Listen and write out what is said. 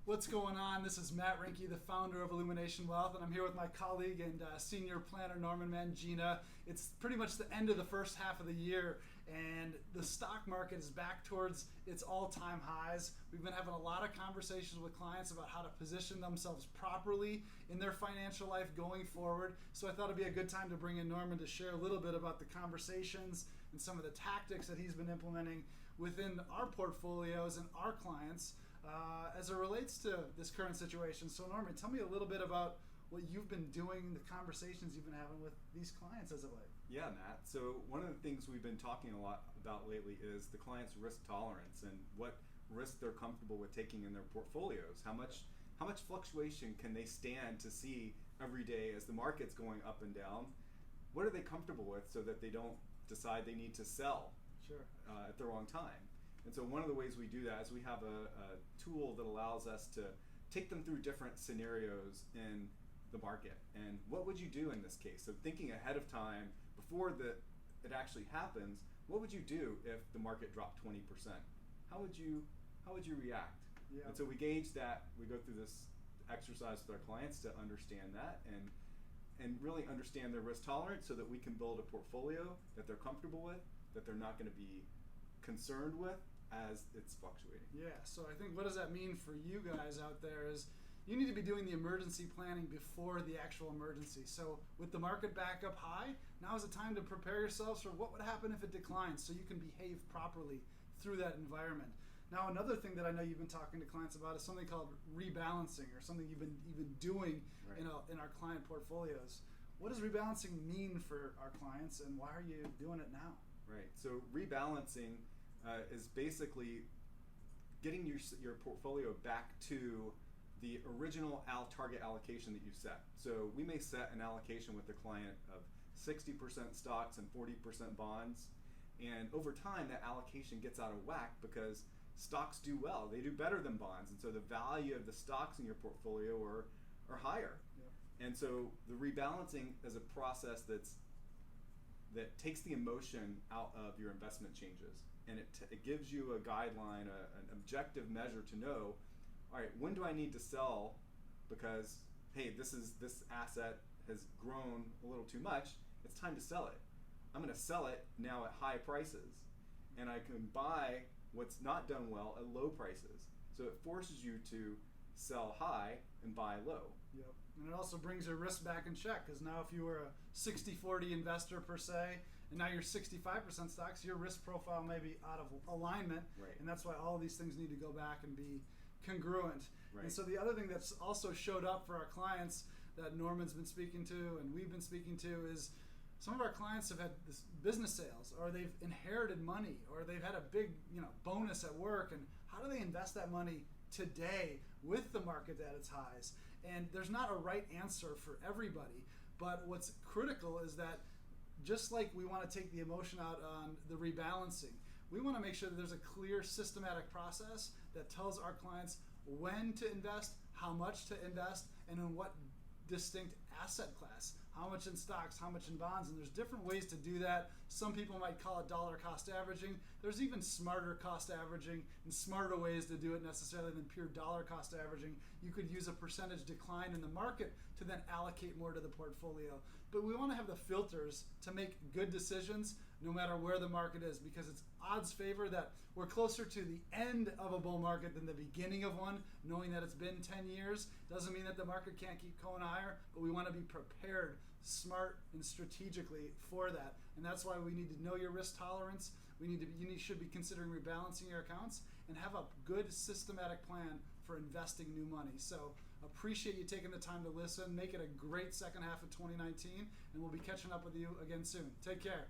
What's going on? This is Matt Rinke, the founder of Illumination Wealth, and I'm here with my colleague and senior planner, Norman Mangina. It's pretty much the end of the first half of the year, and the stock market is back towards its all-time highs. We've been having a lot of conversations with clients about how to position themselves properly in their financial life going forward, so I thought it'd be a good time to bring in Norman to share a little bit about the conversations and some of the tactics that he's been implementing within our portfolios and our clients as it relates to this current situation. So Norman, tell me a little bit about what you've been doing, the conversations you've been having with these clients as of late. Yeah, Matt. So one of the things we've been talking a lot about lately is the client's risk tolerance and what risk they're comfortable with taking in their portfolios. How much fluctuation can they stand to see every day as the market's going up and down? What are they comfortable with so that they don't decide they need to sell at the wrong time? And so one of the ways we do that is we have a tool that allows us to take them through different scenarios in the market. And what would you do in this case? So thinking ahead of time, before it actually happens, what would you do if the market dropped 20%? How would you react? Yeah. And so we gauge that, we go through this exercise with our clients to understand that and really understand their risk tolerance so that we can build a portfolio that they're comfortable with, that they're not going to be concerned with as it's fluctuating. Yeah, so I think what does that mean for you guys out there is you need to be doing the emergency planning before the actual emergency. So with the market back up high, now is the time to prepare yourselves for what would happen if it declines so you can behave properly through that environment. Now another thing that I know you've been talking to clients about is something called rebalancing, or something you've been doing Right. in our client portfolios. What does rebalancing mean for our clients, and why are you doing it now? Right. So rebalancing is basically getting your portfolio back to the original target allocation that you set. So we may set an allocation with the client of 60% stocks and 40% bonds, and over time that allocation gets out of whack because stocks do well. They do better than bonds, and so the value of the stocks in your portfolio are higher. Yep. And so the rebalancing is a process that takes the emotion out of your investment changes, and it gives you a guideline, an objective measure to know, all right, when do I need to sell because, hey, this asset has grown a little too much, it's time to sell it. I'm going to sell it now at high prices, and I can buy what's not done well at low prices. So it forces you to sell high and buy low. Yep. And it also brings your risk back in check, because now if you were a 60-40 investor per se, and now you're 65% stocks, your risk profile may be out of alignment, Right. and that's why all of these things need to go back and be congruent. Right. And so the other thing that's also showed up for our clients that Norman's been speaking to and we've been speaking to is some of our clients have had this business sales, or they've inherited money, or they've had a big bonus at work, and how do they invest that money today with the market at its highs? And there's not a right answer for everybody, but what's critical is that just like we want to take the emotion out on the rebalancing, we want to make sure that there's a clear systematic process that tells our clients when to invest, how much to invest, and in what distinct asset class. How much in stocks, how much in bonds, and there's different ways to do that. Some people might call it dollar cost averaging. There's even smarter cost averaging and smarter ways to do it necessarily than pure dollar cost averaging. You could use a percentage decline in the market to then allocate more to the portfolio. But we want to have the filters to make good decisions no matter where the market is, because it's odds favor that we're closer to the end of a bull market than the beginning of one, knowing that it's been 10 years. Doesn't mean that the market can't keep going higher, but we want to be prepared, smart and strategically for that. And that's why we need to know your risk tolerance. You should be considering rebalancing your accounts and have a good systematic plan for investing new money. So appreciate you taking the time to listen. Make it a great second half of 2019, and we'll be catching up with you again soon. Take care.